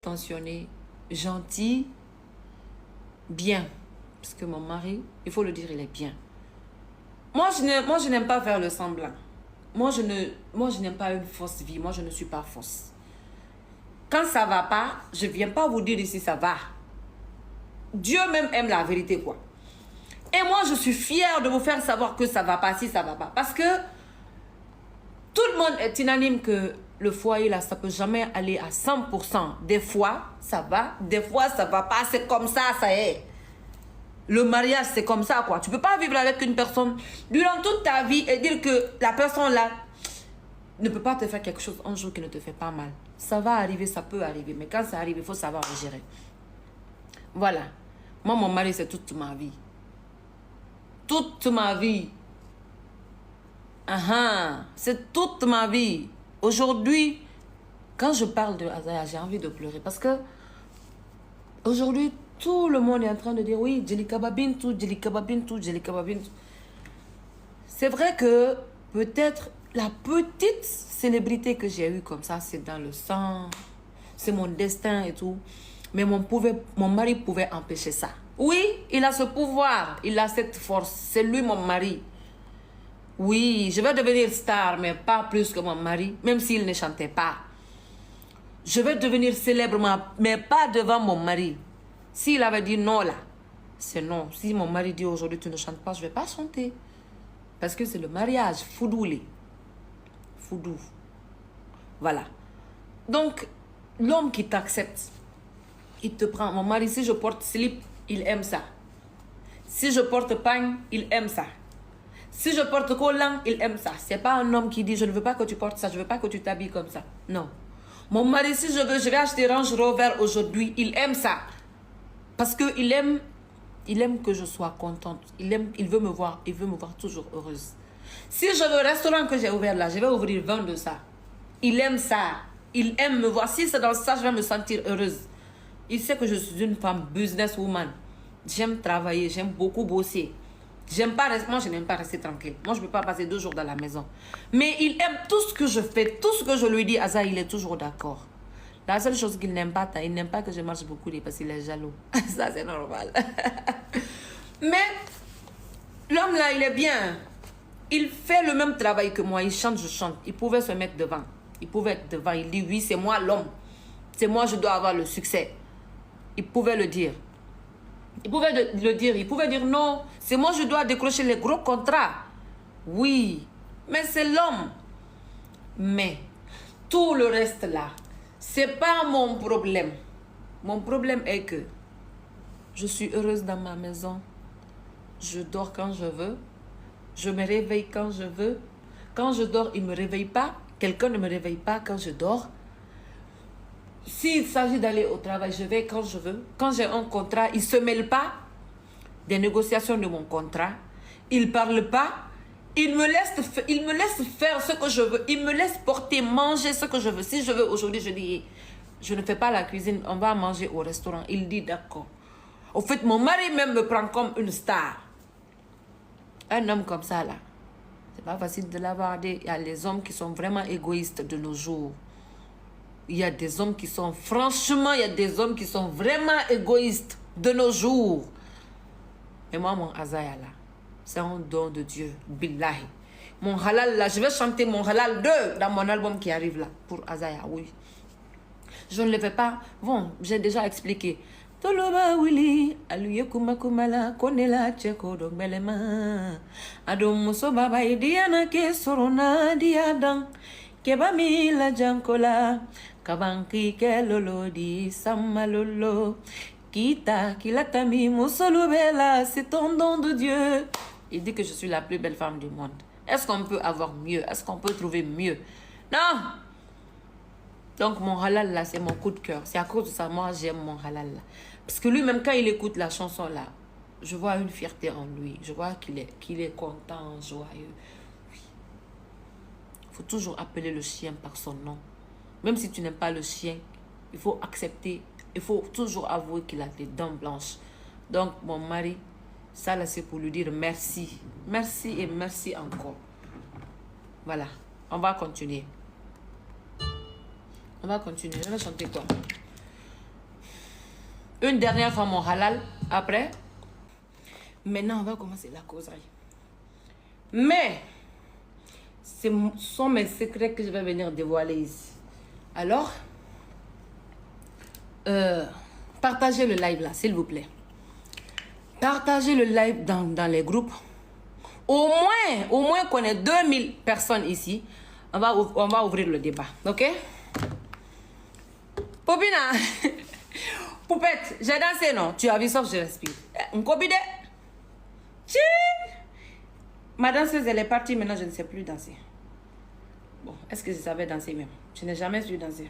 attentionné, gentil, bien. Parce que mon mari, il faut le dire, il est bien. Moi, je n'aime pas faire le semblant. Moi, je n'aime pas une fausse vie. Moi, je ne suis pas fausse. Quand ça va pas, je ne viens pas vous dire ici ça va. Dieu même aime la vérité, quoi. Et moi, je suis fière de vous faire savoir que ça va pas, si ça va pas. Parce que tout le monde est unanime que le foyer, là, ça peut jamais aller à 100%. Des fois, ça va. Des fois, ça va pas. C'est comme ça, ça est. Le mariage, c'est comme ça, quoi. Tu peux pas vivre avec une personne durant toute ta vie et dire que la personne, là, ne peut pas te faire quelque chose un jour qui ne te fait pas mal. Ça va arriver, ça peut arriver. Mais quand ça arrive, il faut savoir le gérer. Voilà. Moi, mon mari, c'est toute ma vie. Toute ma vie. C'est toute ma vie. Aujourd'hui, quand je parle de Azaya, j'ai envie de pleurer. Parce que aujourd'hui, tout le monde est en train de dire oui, Djelika Babintou, Djelika Babintou, Djelika Babintou. C'est vrai que peut-être la petite célébrité que j'ai eue comme ça, c'est dans le sang, c'est mon destin et tout. Mais mon mari pouvait empêcher ça. Oui, il a ce pouvoir, il a cette force. C'est lui mon mari. Oui, je vais devenir star, mais pas plus que mon mari, même s'il ne chantait pas. Je vais devenir célèbre, mais pas devant mon mari. S'il avait dit non là, c'est non. Si mon mari dit aujourd'hui tu ne chantes pas, je ne vais pas chanter. Parce que c'est le mariage, foudoulé. Foudou. Voilà. Donc, l'homme qui t'accepte, il te prend. Mon mari, si je porte slip, il aime ça. Si je porte pagne, il aime ça. Si je porte collant, il aime ça. C'est pas un homme qui dit je ne veux pas que tu portes ça, je ne veux pas que tu t'habilles comme ça. Non. Mon mari, si je veux, je vais acheter Range Rover aujourd'hui, il aime ça. Parce qu'il aime que je sois contente. Il veut me voir toujours heureuse. Si je veux le restaurant que j'ai ouvert là, je vais ouvrir 20 de ça. Il aime ça. Il aime me voir. Si c'est dans ça, je vais me sentir heureuse. Il sait que je suis une femme businesswoman. J'aime travailler, j'aime beaucoup bosser. Moi, je n'aime pas rester tranquille. Moi, je ne peux pas passer 2 jours dans la maison. Mais il aime tout ce que je fais, tout ce que je lui dis. Asa, il est toujours d'accord. La seule chose qu'il n'aime pas, il n'aime pas que je marche beaucoup parce qu'il est jaloux. Ça, c'est normal. Mais l'homme là, il est bien. Il fait le même travail que moi. Il chante, je chante. Il pouvait se mettre devant. Il pouvait être devant. Il dit oui, c'est moi l'homme. C'est moi, je dois avoir le succès. Il pouvait le dire. Il pouvait le dire. Il pouvait dire non, c'est moi, je dois décrocher les gros contrats. Oui, mais c'est l'homme. Mais tout le reste là, c'est pas mon problème. Mon problème est que je suis heureuse dans ma maison. Je dors quand je veux. Je me réveille quand je veux. Quand je dors, il ne me réveille pas. Quelqu'un ne me réveille pas quand je dors. S'il s'agit d'aller au travail, je vais quand je veux. Quand j'ai un contrat, il ne se mêle pas des négociations de mon contrat. Il ne parle pas. Il me laisse faire ce que je veux. Il me laisse porter, manger ce que je veux. Si je veux aujourd'hui, je dis, je ne fais pas la cuisine, on va manger au restaurant. Il dit d'accord. Au fait, mon mari même me prend comme une star. Un homme comme ça, là, c'est pas facile de l'avoir. Il y a les hommes qui sont vraiment égoïstes de nos jours. Il y a des hommes qui sont, franchement, il y a des hommes qui sont vraiment égoïstes de nos jours. Et moi, mon Azaya, là, c'est un don de Dieu. Billahi. Mon halal, là, je vais chanter mon halal 2 dans mon album qui arrive là, pour Azaya, oui. Je ne le fais pas. Bon, j'ai déjà expliqué. Toloba wili, aluye kumakumala, konela cheko dogmelema. Adom muso baba idiana ke sorona diadang. Keba mila jankola, kabanki ke lolo di samalolo. Kita kilatami musolubela, c'est ton don de Dieu. Il dit que je suis la plus belle femme du monde. Est-ce qu'on peut avoir mieux? Est-ce qu'on peut trouver mieux? Non! Donc mon halal là, c'est mon coup de cœur. C'est à cause de ça, moi j'aime mon halal là. Parce que lui-même, quand il écoute la chanson là, je vois une fierté en lui. Je vois qu'il est content, joyeux. Oui. Il faut toujours appeler le chien par son nom. Même si tu n'aimes pas le chien, il faut accepter. Il faut toujours avouer qu'il a des dents blanches. Donc mon mari, ça là c'est pour lui dire merci. Merci et merci encore. Voilà, on va continuer. On va continuer. Je vais chanter quoi? Une dernière fois mon halal. Après, maintenant on va commencer la causerie. Mais, ce sont mes secrets que je vais venir dévoiler ici. Alors, partagez le live là, s'il vous plaît. Partagez le live dans les groupes. Au moins qu'on ait 2000 personnes ici. On va ouvrir le débat, ok? Popina, Poupette, j'ai dansé, non? Tu as vu, sauf je respire. Un copide. Ma danseuse, elle est partie, maintenant je ne sais plus danser. Bon, est-ce que je savais danser même? Je n'ai jamais su danser.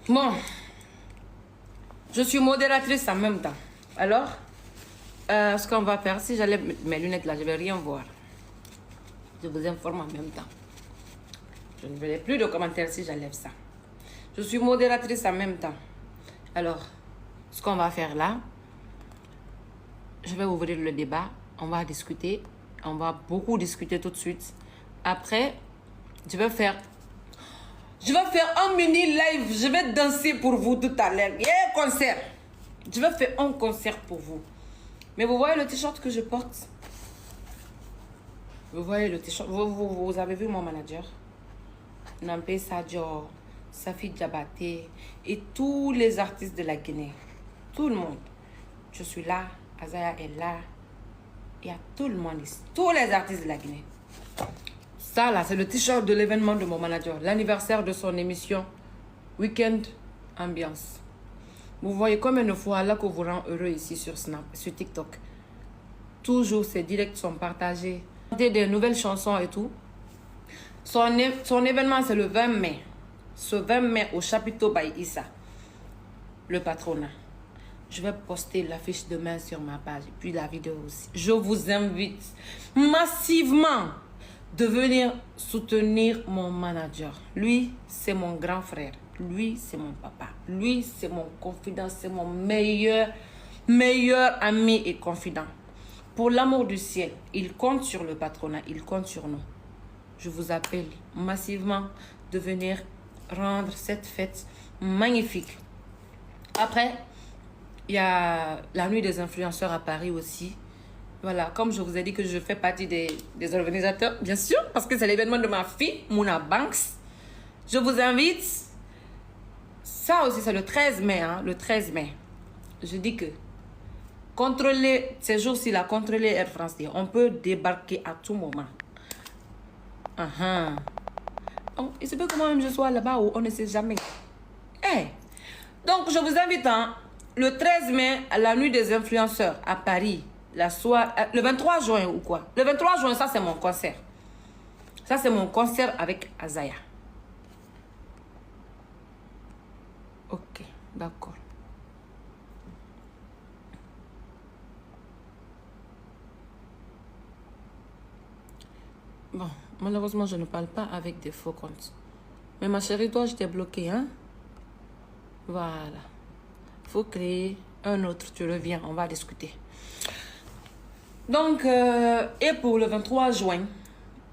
Bon, je suis modératrice en même temps. Alors, ce qu'on va faire, si j'enlève mes lunettes là, je ne vais rien voir. Je vous informe en même temps. Je ne verrai plus de commentaires si j'enlève ça. Je suis modératrice en même temps. Alors, ce qu'on va faire là, je vais ouvrir le débat. On va discuter. On va beaucoup discuter tout de suite. Après, je vais faire un mini live. Je vais danser pour vous tout à l'heure. Il y a un concert. Je vais faire un concert pour vous. Mais vous voyez le t-shirt que je porte? Vous voyez le t-shirt? Vous avez vu mon manager? Nampé Sadio, Safi Diabaté et tous les artistes de la Guinée. Tout le monde. Je suis là. Azaya est là. Il y a tout le monde ici. Tous les artistes de la Guinée. Ça là, c'est le t-shirt de l'événement de mon manager. L'anniversaire de son émission Weekend Ambiance. Vous voyez combien de fois là que vous rend heureux ici sur Snap, sur TikTok. Toujours ces directs sont partagés. Des nouvelles chansons et tout. Son événement, c'est le 20 mai. Ce 20 mai au chapiteau by Issa. Le patronat. Je vais poster l'affiche demain sur ma page. Et puis la vidéo aussi. Je vous invite massivement de venir soutenir mon manager. Lui, c'est mon grand frère. Lui, c'est mon papa. Lui, c'est mon confident. C'est mon meilleur ami et confident. Pour l'amour du ciel, il compte sur le patronat. Il compte sur nous. Je vous appelle massivement de venir rendre cette fête magnifique. Après, il y a la nuit des influenceurs à Paris aussi. Voilà, comme je vous ai dit que je fais partie des organisateurs, bien sûr, parce que c'est l'événement de ma fille, Mouna Banks. Je vous invite. Ça aussi, c'est le 13 mai. Hein, le 13 mai. Je dis que contrôler, ces jours-ci, là, contrôler Air France, on peut débarquer à tout moment. Donc, il se peut que moi-même je sois là-bas où on ne sait jamais. Donc, je vous invite le 13 mai à la nuit des influenceurs à Paris. Le 23 juin ou quoi? Le 23 juin, ça c'est mon concert. Ça c'est mon concert avec Azaya. Ok, d'accord. Bon, malheureusement, je ne parle pas avec des faux comptes. Mais ma chérie, toi, je t'ai bloqué, hein? Voilà. Faut créer un autre. Tu reviens, on va discuter. Donc, et pour le 23 juin,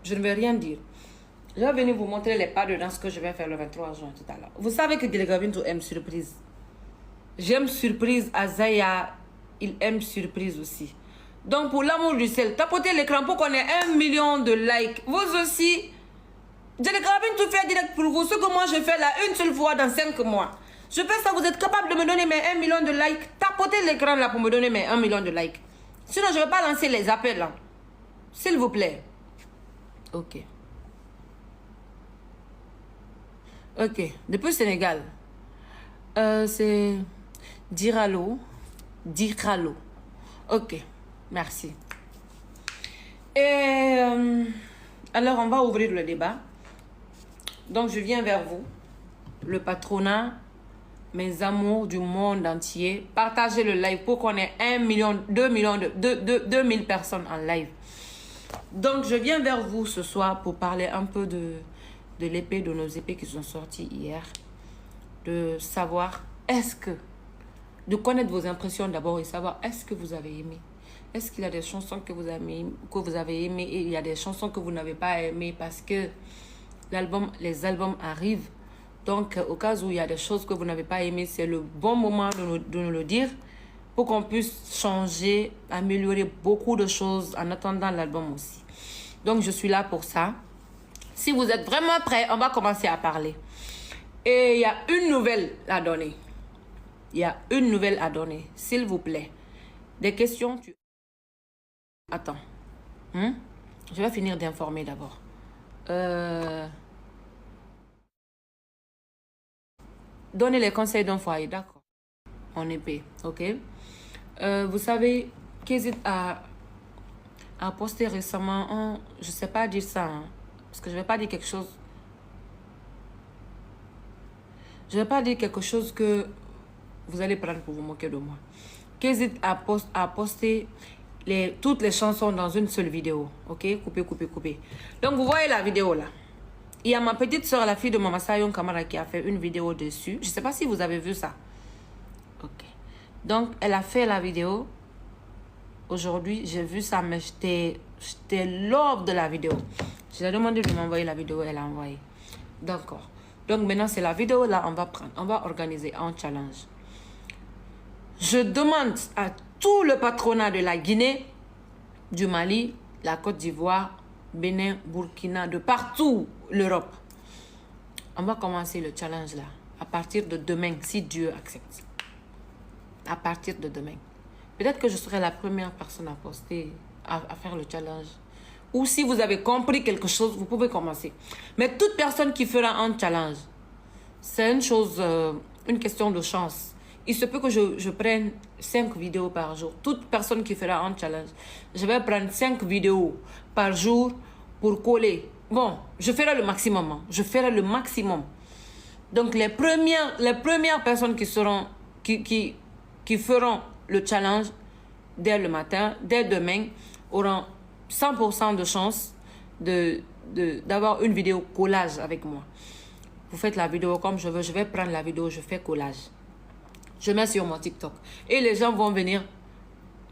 je ne vais rien dire. Je vais venir vous montrer les pas de danse que je vais faire le 23 juin tout à l'heure. Vous savez que Gilles Gabinto aime surprise. J'aime surprise. Azaya, il aime surprise aussi. Donc, pour l'amour du ciel, tapotez l'écran pour qu'on ait 1 million de likes. Vous aussi, Gilles Gabinto fait direct pour vous. Ce que moi je fais là, une seule fois dans 5 mois. Je fais ça, vous êtes capable de me donner mes 1 million de likes. Tapotez l'écran là pour me donner mes 1 million de likes. Sinon, je ne vais pas lancer les appels là. S'il vous plaît. Ok. Ok. Depuis le Sénégal. C'est Diralo. Diralo. Ok. Merci. Et alors, on va ouvrir le débat. Donc, je viens vers vous. Le patronat, mes amours du monde entier. Partagez le live pour qu'on ait 1 million, 2 millions, 2000 personnes en live. Donc, je viens vers vous ce soir pour parler un peu de l'épée, de nos épées qui sont sorties hier. De savoir, de connaître vos impressions d'abord et savoir, est-ce que vous avez aimé? Est-ce qu'il y a des chansons que vous avez aimées et il y a des chansons que vous n'avez pas aimées parce que les albums arrivent Donc, au cas où il y a des choses que vous n'avez pas aimées, c'est le bon moment de nous le dire pour qu'on puisse changer, améliorer beaucoup de choses en attendant l'album aussi. Donc, je suis là pour ça. Si vous êtes vraiment prêts, on va commencer à parler. Et il y a une nouvelle à donner. Il y a une nouvelle à donner, s'il vous plaît. Des questions, Attends. Je vais finir d'informer d'abord. Donnez les conseils d'un foyer, d'accord. En épée, ok. Vous savez, Kézit a posté récemment, je ne sais pas dire ça, hein, parce que je ne vais pas dire quelque chose. Je ne vais pas dire quelque chose que vous allez prendre pour vous moquer de moi. Kézit a posté toutes les chansons dans une seule vidéo, ok. Coupé. Donc, vous voyez la vidéo là. Il y a ma petite soeur, la fille de Mama Sayon Kamara, qui a fait une vidéo dessus. Je ne sais pas si vous avez vu ça. Ok. Donc, elle a fait la vidéo. Aujourd'hui, j'ai vu ça, mais j'étais love de la vidéo. Je lui ai demandé de m'envoyer la vidéo, elle a envoyé. D'accord. Donc, maintenant, c'est la vidéo là, on va prendre. On va organiser un challenge. Je demande à tout le patronat de la Guinée, du Mali, la Côte d'Ivoire, Bénin, Burkina, de partout l'Europe. On va commencer le challenge là, à partir de demain, si Dieu accepte. À partir de demain. Peut-être que je serai la première personne à poster, à faire le challenge. Ou si vous avez compris quelque chose, vous pouvez commencer. Mais toute personne qui fera un challenge, c'est une chose, une question de chance. Il se peut que je prenne 5 vidéos par jour. Toute personne qui fera un challenge, je vais prendre 5 vidéos par jour pour coller. Bon, je ferai le maximum. Je ferai le maximum. Donc, les premières personnes qui feront le challenge dès le matin, dès demain, auront 100% de chance d'avoir une vidéo collage avec moi. Vous faites la vidéo comme je veux. Je vais prendre la vidéo, je fais collage. Je mets sur mon TikTok. Et les gens vont venir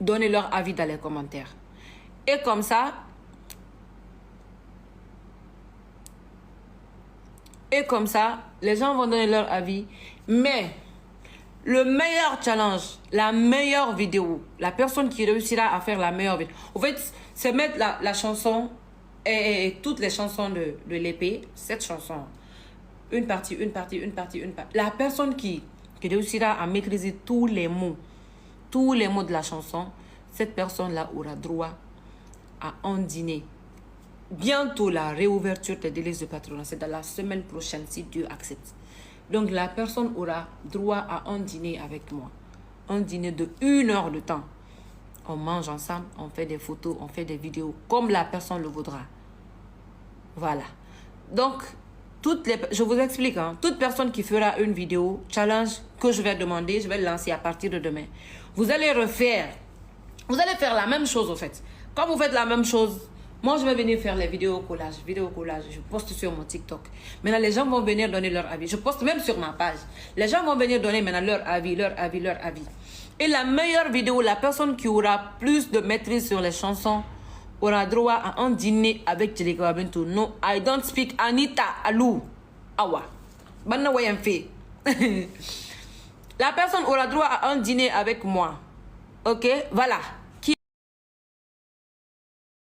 donner leur avis dans les commentaires. Et comme ça, les gens vont donner leur avis. Mais le meilleur challenge, la meilleure vidéo, la personne qui réussira à faire la meilleure vidéo, en fait, c'est mettre la chanson et toutes les chansons de l'épée, cette chanson. Une partie. La personne qui réussira à maîtriser tous les mots de la chanson, cette personne-là aura droit à un dîner. Bientôt, la réouverture des délices de patronat, c'est dans la semaine prochaine, si Dieu accepte. Donc, la personne aura droit à un dîner avec moi. Un dîner de 1 heure de temps. On mange ensemble, on fait des photos, on fait des vidéos, comme la personne le voudra. Voilà. Donc, je vous explique, hein, toute personne qui fera une vidéo challenge que je vais demander, je vais le lancer à partir de demain. Vous allez faire la même chose, au fait. Quand vous faites la même chose, moi, je vais venir faire les vidéos collage, je poste sur mon TikTok. Maintenant, les gens vont venir donner leur avis. Je poste même sur ma page. Les gens vont venir donner maintenant leur avis. Et la meilleure vidéo, la personne qui aura plus de maîtrise sur les chansons, aura droit à un dîner avec Djelika Babintou. No, I don't speak Anita Alou. Awa. Banna Wayamfe. La personne aura droit à un dîner avec moi. Ok? Voilà.